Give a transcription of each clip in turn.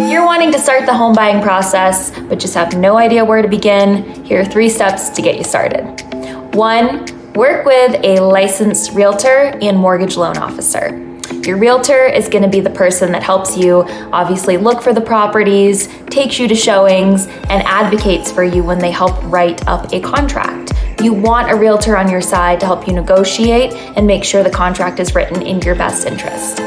if you're wanting to start the home buying process, but just have no idea where to begin, here are 3 steps to get you started. 1, work with a licensed realtor and mortgage loan officer. Your realtor is going to be the person that helps you obviously look for the properties, takes you to showings, and advocates for you when they help write up a contract. You want a realtor on your side to help you negotiate and make sure the contract is written in your best interest.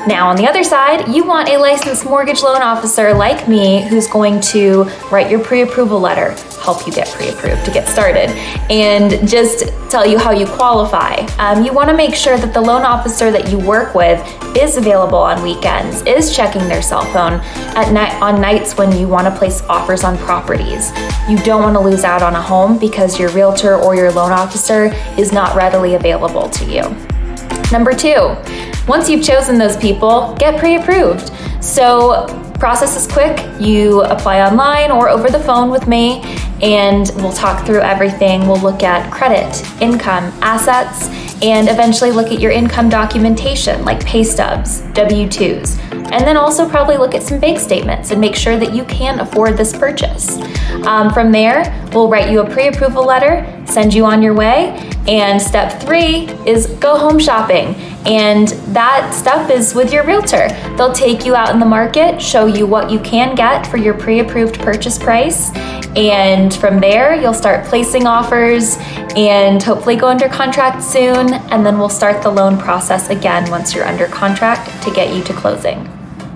Now, on the other side, you want a licensed mortgage loan officer like me who's going to write your pre-approval letter, help you get pre-approved to get started, and just tell you how you qualify. You want to make sure that the loan officer that you work with is available on weekends, is checking their cell phone at night on nights when you want to place offers on properties. You don't want to lose out on a home because your realtor or your loan officer is not readily available to you. Number 2, once you've chosen those people, get pre-approved. So process is quick. You apply online or over the phone with me, and we'll talk through everything. We'll look at credit, income, assets, and eventually look at your income documentation like pay stubs, W-2s, and then also probably look at some bank statements and make sure that you can afford this purchase. From there, we'll write you a pre-approval letter, send you on your way, and step 3 is go home shopping. And that step is with your realtor. They'll take you out in the market, show you what you can get for your pre-approved purchase price. And from there, you'll start placing offers and hopefully go under contract soon. And then we'll start the loan process again once you're under contract to get you to closing.